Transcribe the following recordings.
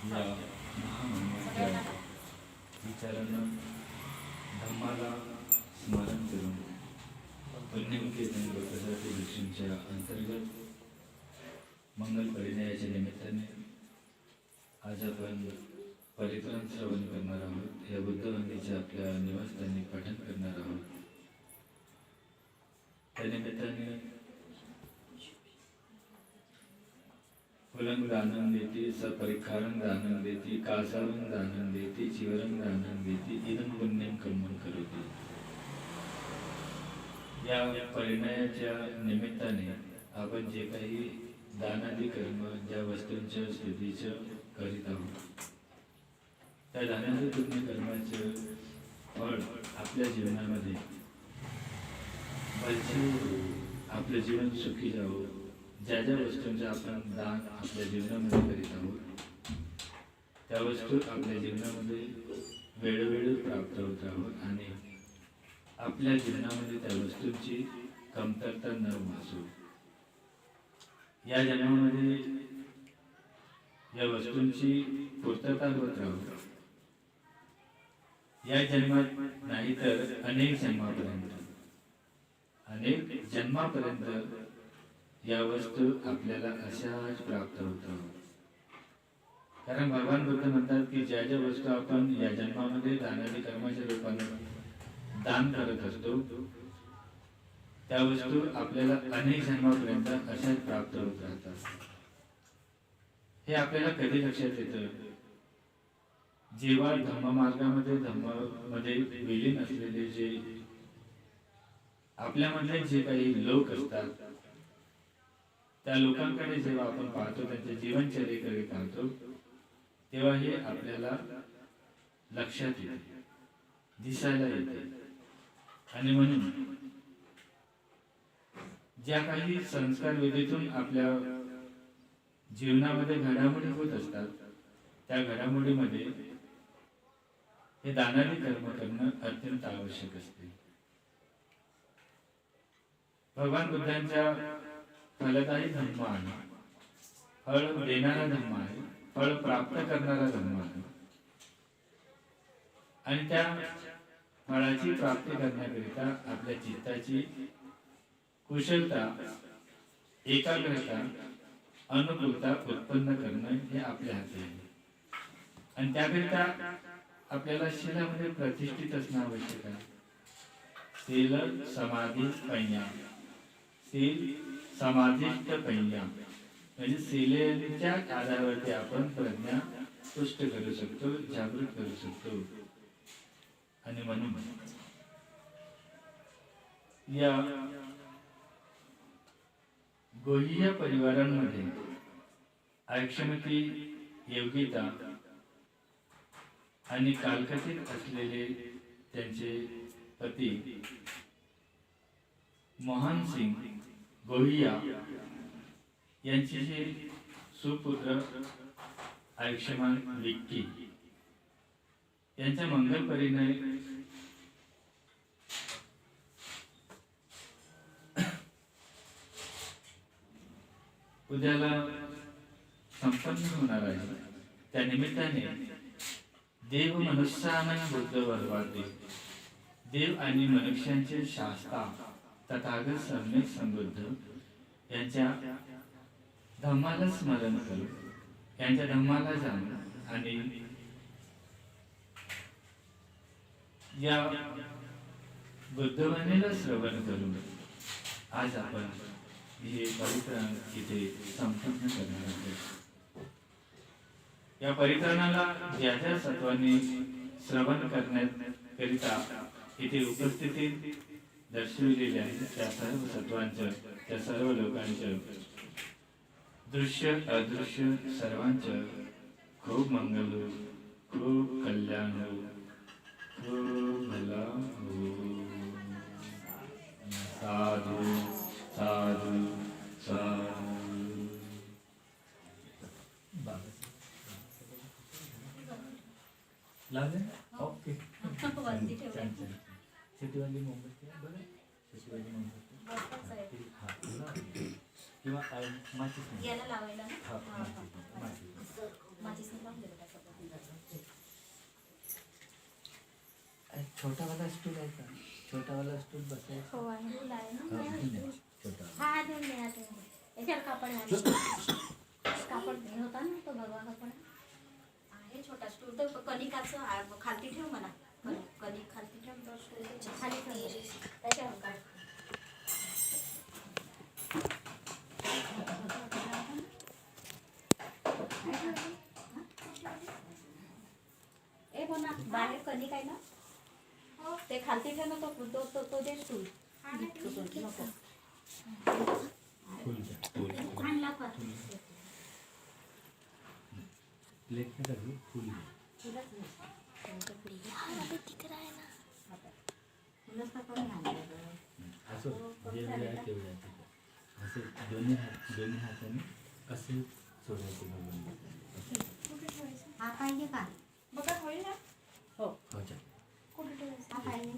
या महामंडळाच्या विचारांना धम्माला स्मरण करून पुण्यनिकेतन प्रसादी दक्षिणच्या अंतर्गत मंगल परिणयाच्या निमित्ताने आज आपण परिक्रम श्रवण करणार आहोत। या बुद्धवंदीच्या आपल्या निवासस्थानी पठण करणार आहोत। त्या निमित्ताने फुलं दानं देती, सपरिखारं दानं देती, कासावं दानं देती, चिवरं दानं देती, इदं पुण्यं कर्मं करोति। या परिणयाच्या निमित्ताने आपण जे काही दानादी कर्म ज्या वस्तूंच्या स्तुतीचं करीत आहोत, त्या दानादी पुण्य कर्माचं फळ आपल्या जीवनामध्ये भरपूर आपलं जीवन सुखी जावं, ज्या ज्या वस्तूंचं आपण दान आपल्या जीवनामध्ये करीत आहोत त्या वस्तू आपल्या जीवनामध्ये वेळोवेळी प्राप्त होत आहोत आणि आपल्या जीवनामध्ये त्या वस्तूंची कमतरता न भासू। या जन्मामध्ये या वस्तूंची पूर्तता होत राहू। या जन्मात नाही तर अनेक जन्मापर्यंत या वस्तू आपल्याला अशाच प्राप्त होतात। कारण भगवान बुद्ध म्हणतात की ज्या ज्या वस्तू आपण या जन्मामध्ये दानादी कर्माच्या रूपाने दान करत असतो त्या वस्तू आपल्याला अनेक जन्मापर्यंत अशाच प्राप्त होत राहतात। हे आपल्याला कधी लक्षात येतं जेव्हा धम्मामध्ये विलीन असलेले जे आपल्यामधले जे काही लोक असतात त्या लोकांकडे जेव्हा आपण पाहतो, त्यांच्या जीवनचर्येकडे पाहतो, तेव्हा हे आपल्याला लक्षात येते, दिसायला येते। आणि म्हणून ज्या काही संस्कार विधीतून आपल्या जीवनामध्ये घडामोडी होत असतात त्या घडामोडीमध्ये हे दानादी कर्म करणं अत्यंत आवश्यक असते। भगवान बुद्धांच्या फलदायी धम्म आहे, फळ देणारा धम्म आहे, फळ प्राप्त करणारा धम्म आहे। आणि त्या फळाची प्राप्ती करण्याकरिता आपल्या चित्ताची कुशलता, एकाग्रता, अनुकूलता उत्पन्न करणं हे आपल्या हाती आहे। आणि त्याकरिता आपल्याला शीलामध्ये प्रतिष्ठित असणं आवश्यक आहे। शील समाधी पंया, शील समाधिष्ठ पंया म्हणजे शीलेच्या आधारावरती आपण प्रज्ञा पुष्ट करू शकतो, जागृत करू शकतो। आणि म्हणून या गोह्य परिवारांमध्ये ऐक्षमती, योगिता आणि कालकथित असलेले त्यांचे पती मोहन सिंग गोहिया यांचे जे सुपुत्र आयुष्यमान विक्की यांचा मंगल परिणय उद्याला संपन्न होणार आहे। त्या निमित्ताने देव मनुष्यानं बुद्ध वरवाते, देव आणि मनुष्यांचे शास्ता तथागत सम्यक संबुद्ध यांच्या धम्माला स्मरण करू, यांच्या धम्माला जाणू आणि या बुद्धवाणीला श्रवण करून आज आपण हे परिक्रम इथे संपन्न करणार आहोत। या परिक्रमाला ज्या ज्या सत्वांनी श्रवण करण्याकरिता इथे उपस्थिती दर्शविलेली आहे त्या सर्व सत्वांचं, त्या सर्व लोकांचं, दृश्य अदृश्य सर्वांचं खूप मंगल हो, खूप कल्याण हो, खूप भला हो। साधु साधु साधु। लागेल ओके। शेतीवाली मोमबत्ती बरं, शेतीवाली मोमबत्ती हां किंवा माचीस याला लावायला हां माचीस माचीस लावून छोटावाला स्टूल आहे का? छोटावाला स्टूल बसायचं. हो आहे. हा, नाही, छोटावाला. हा देऊन द्या याच्यावर कापड घाल. कापड हे होता ना तो भगवा कापड आहे छोटा स्टूल तर कणिकाचं खालती ठेव म्हणा. कणिक खालती ठेव तो स्टूल खाली ठेव त्याच्यावर काढ. ए म्हणा बाहेर कणिक आहे ना ते खालती ठेव ना तो दे स्टूल नको फुल घ्या, फुल. आणला पण प्लेट नका घेऊ, फुल घ्या. असं जे जे आहे तेवढं आहे तिथं. असे दोन्ही हाताने असे सोडायचे भगवान. हा पाहिजे का बघा होईल ना हो हो चालेल. कुठे ठेवायचं हा पाहिजे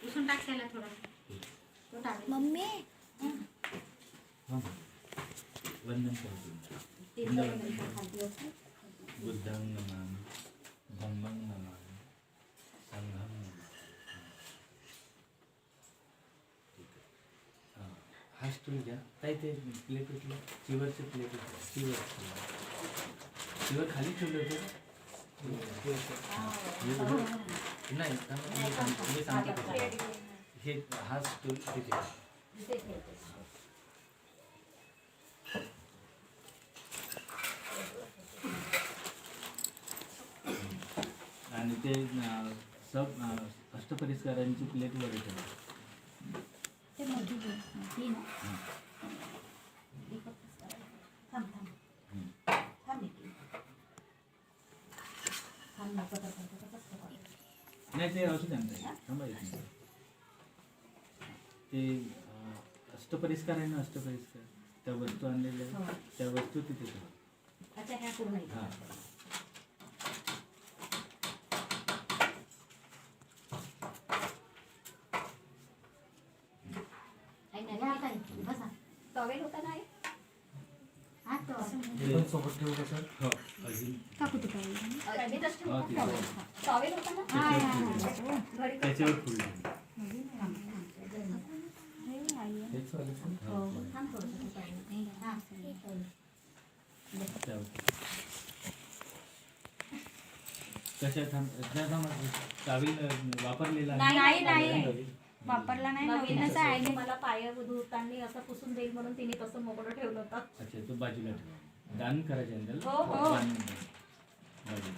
उसून टाक त्याला थोडा तो टाक मम्मी हां वंदन करतो. बुद्धं नमामि, धम्मं नमामि, संघं नमामि. ठीक आहे. हां, हा स्टूल घ्या. काय ते प्लेट उठलं चिवरचे प्लेट उठलं चिवर खाली ठेवलं होतं. नाही मी सांगतो हे हा स्टूल तिथे आणि ते सब अष्टपरिस्कारांची प्लेट वर ठेवा. ते मोठी ही ना थांब थांब थांब थांब नको नाही ते असू द्या ना थांबा एक मिनिट. ते अष्टपरिस्कार आहे ना अष्टपरिस्कार त्या वस्तू आणलेल्या आहेत, त्या वस्तू तिथे ठेवा. अच्छा ह्या पूर्ण हां टॉवेल होता ना सोबत ठेवू का सर? हो अजून टॉवेल होता ना घरी त्याच्यावर फुल घ्या. हेच वालं सर? हो. थांब थोडंसं त्यावर. कशा थांब चावी वापरलेला नाही वापरला नाही नवीनच आहे मला पाय धुताना असं पुसून देईल म्हणून तिने तसं मोकळं ठेवलं होतं. अच्छा तो बाजूला ठेवा. दान करायचं आहे ना हो, हो. बाजूला.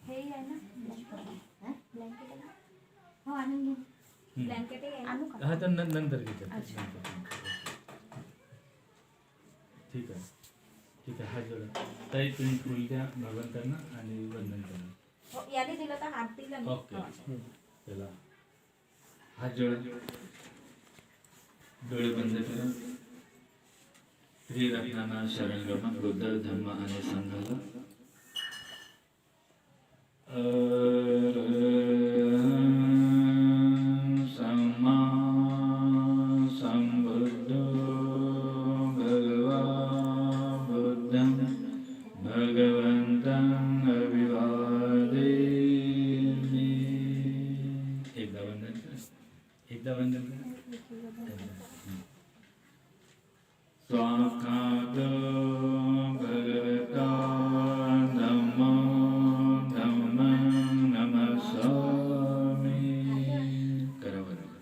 हे आहे ना ब्लँकेट आहे ना हो आणून घे ब्लँकेट आणू का हा तर नंतर घेतात. ठीक आहे ठीक आहे. हा जोडा ताई तुम्ही फुल द्या भगवंतांना आणि वंदन करा. हो, याने दिलं तर हात दिला मी. ओके चला हात जोडा डोळे बंद करा. त्रिरत्नांना शरण गमा बुद्ध धम्म आणि संघाला सम्मा संबुद्धो भगवा बुद्धं भगवन्तं अभिवादेमि. एकदा वंदन करा. एकदा वंदन करा. स्वाकातो भगवता धम्मो धम्मं नमस्सामि. करा बरोबर.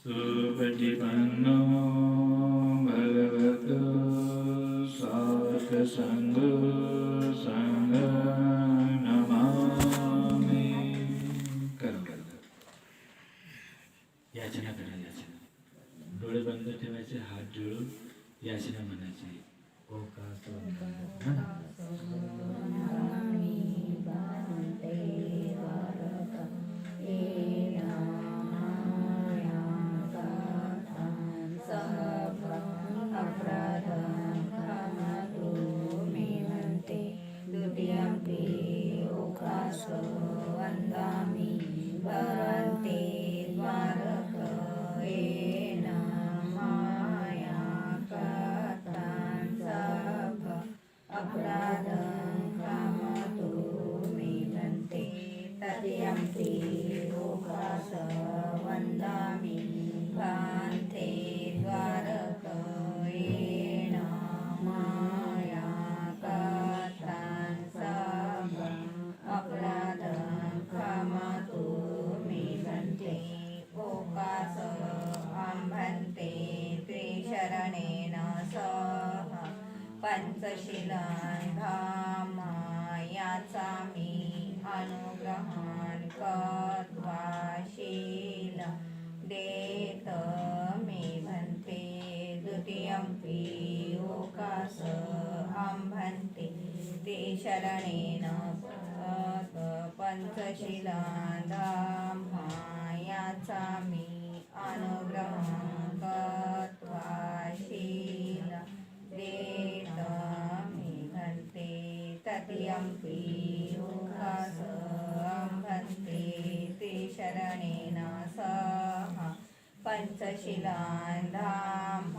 सुपटिपन्नो भगवतो साधुसंघो संघं नमामि. करा बरोबर. याचना करा याचना. डोळे बंद ठेवायचे हात जोडून याचना म्हणायची. ओ का वंदामि भरते द्वारक येन माया कथां सभ सह पंचशीलन धाम याचा मी अनुग्रहण कत्वाशील देत मे भन्ते द्वितीयंपि ओकास भन्ते ते शरणेन पंचशीलन धाम याचा मी अनुग्रहण कत्वाशील देत मे भन्ते तृतीयंपि ओकास भन्ते ते शरणेन सह पंचशीलन धाम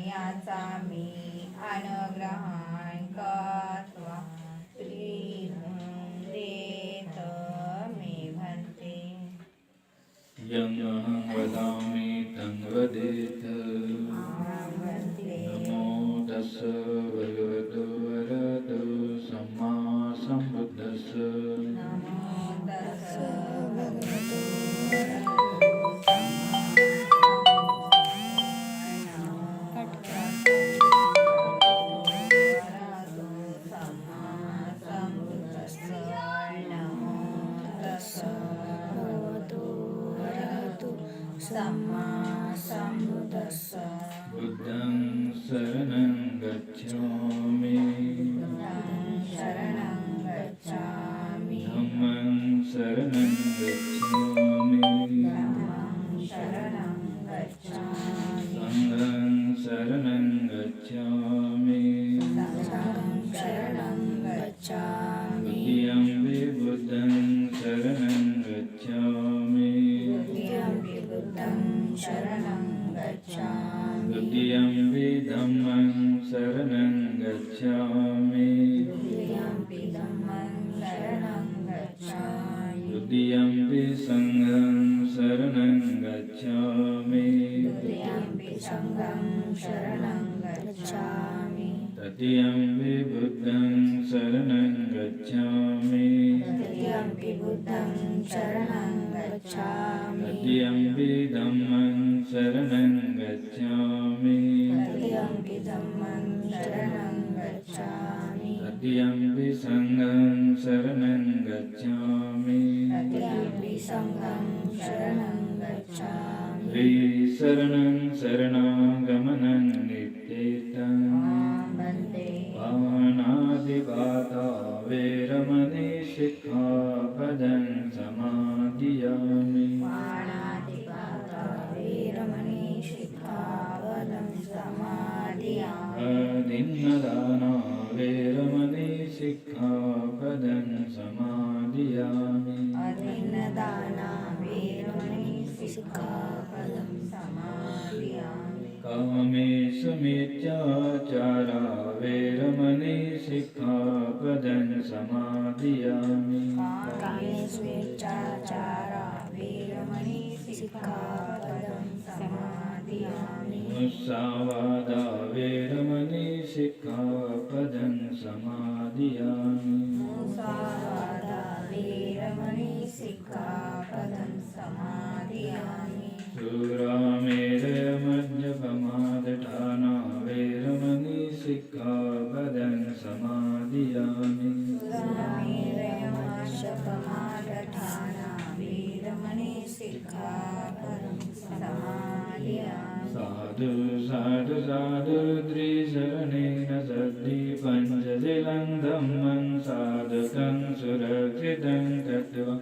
याचा मी अनुग्रहण कत्वा देत मे भन्ते यं अहं वदामि तं वदेत् नमो तस्स भगवतो वरदो सम्मा सम्बुद्धस्स नमो तस्स भगवतो सम्मा सम्बुद्धस्स बुद्धं शरणं गच्छामि शरणं गच्छामि धम्मं शरणं गच्छामि शरणं गच्छामि संघं शरणं गच्छामि शरणं गच्छामि द्वितीयंपि बुद्धं शरणं गच्छामि बुद्धं शरणं गच्छामि द्वितीयंपि धम्मं शरणं गच्छामि द्वितीयंपि धम्मं शरणं गच्छामि द्वितीयंपि संघं शरणं गच्छामि द्वितीयंपि संघं शरणं गच्छामि तृतीयंपि बुद्धं शरणं गच्छामि तृतीयंपि बुद्धं शरणं गच्छामि तृतीयंपि धम्मं शरणं गच्छामि तृतीयंपि धम्मं शरणं गच्छामि तृतीयंपि संघं शरणं गच्छामि तृतीयंपि संघं शरणं गच्छामि त्रिशरणं शरणागमनं नित्येतं वन्दे पाणातिपाता वेरमणि शिक्षापदं समादियामि पाणातिपाता वेरमणि शिक्षापदं समादियामि अदिन्नदाना वेरमणि शिक्षापदं समादियामि अदिन्नदाना वेरमणि शिक्षापदं समादियामि कामेषु मिथ्याचारा वेरमणि शिक्षापदं समादियामि कामेष्वेच्छाचारा वेरमणि शिक्षापदं समादियामि मुस्सावादा वेरमणि शिक्षापदं समादियामि मुसावादा वेरमणि शिक्षापदं समादियामि सुरामेरमद्यपमादठाना वेरमणि शिक्षापदं समादियामि सुरामेरयमशपमादठाना वेरमणि शिक्षापदं समादियामि साधु साधु साधु त्रिशरणेन सद्धि पञ्चशिलं धम्मं साधकं सुरक्षितं कृत्वा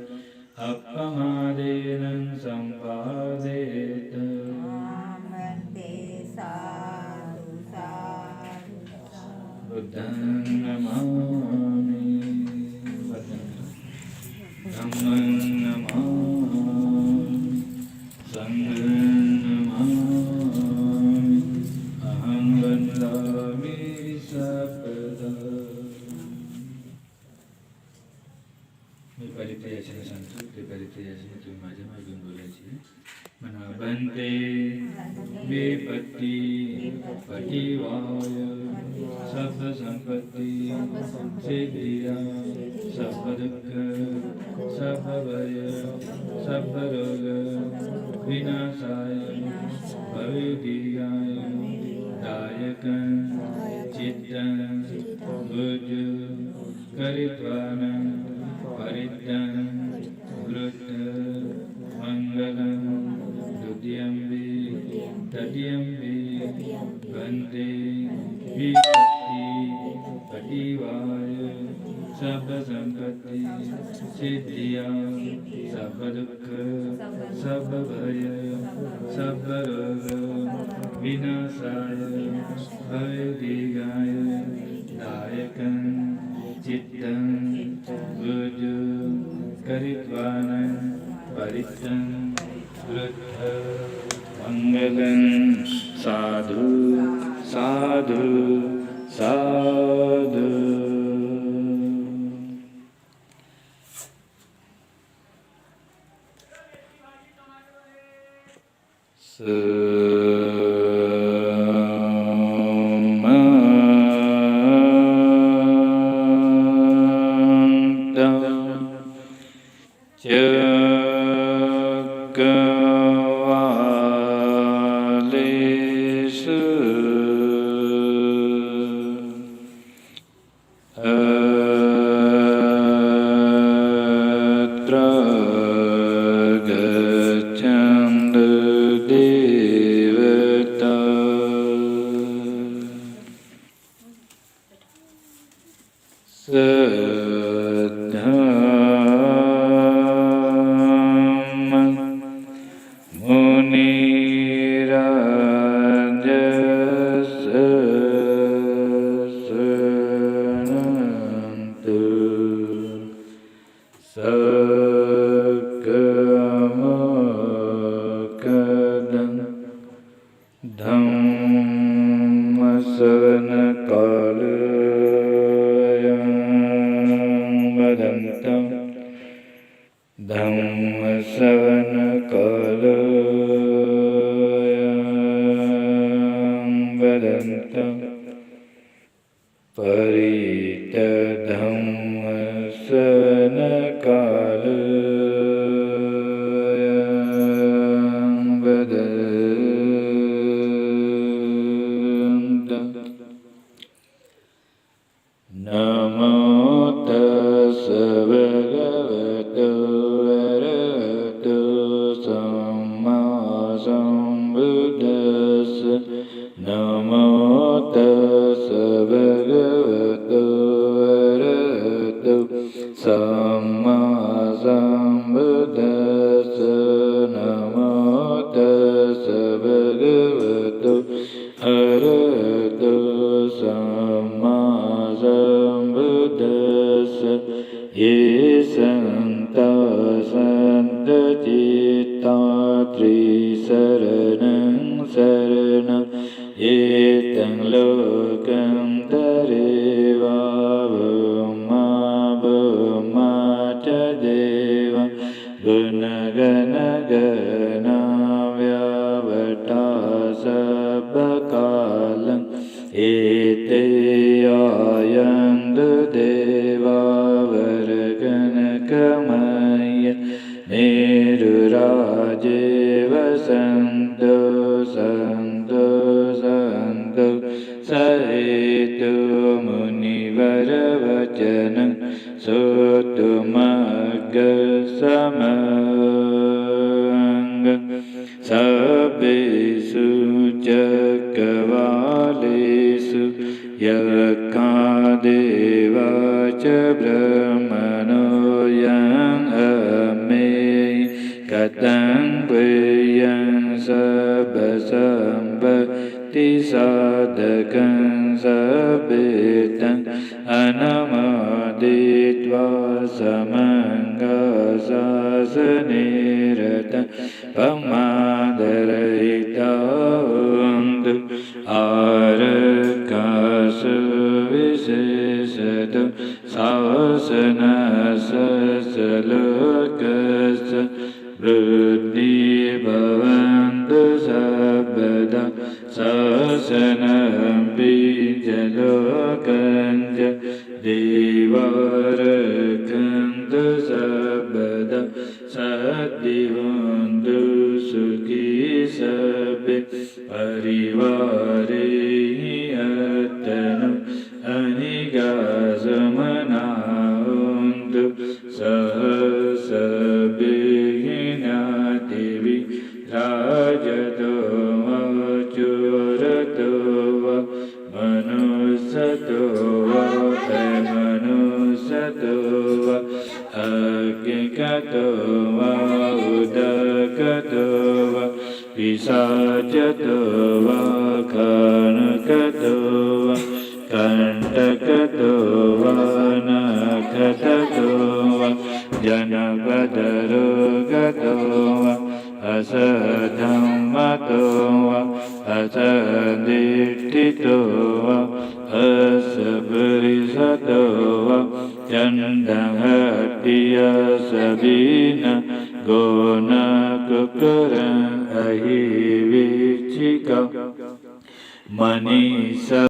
अपमादेन सम्पादेत वन्दे साधु साधु बुद्धं नमामि धम्मं नमामि संघं नमामि अहं वन्दामि सर्वदा. मी परिचयाचे सांगतो ते परिचयाचे तुम्ही माझ्या मागून बोलायचे. म्हणा बनते विपत्ती पटिवाय सब संपत्ती सिद्धिया सब दुख सब भय सब रोग विनाशाय भवदीयाय दायकं चित्तं बुद्धि करित्वान परित्तं वृद्ध मङ्गलं द्वितीयम्बि तृतीयम्बि वन्दे विभक्ति पटिवाय सर्वसम्पत्ति सिद्धिया सर्वदुःख सर्वभय सर्वरोग विनाशाय भयदीगाय दायकं चित्तं बुद्धि करित्वान परित्तं वृद्ध मङ्गलं साधु साधु साधु। Sadivandu Sukhi Sabhi परिवारे अतनु अनिगासमनान्तु सहसबेहिना देवी राजतो चोरतो मनुष्यतो मनुष्यतो अज्ञातो उदकतो पिशाचतो खनकतो कंटकतो नखतो जनपदरोगतो असधम्मतो असदिष्ठितो असपरिसतो चन्दहट्टियसबीन गोनकुकुर अहिविचिक मनीष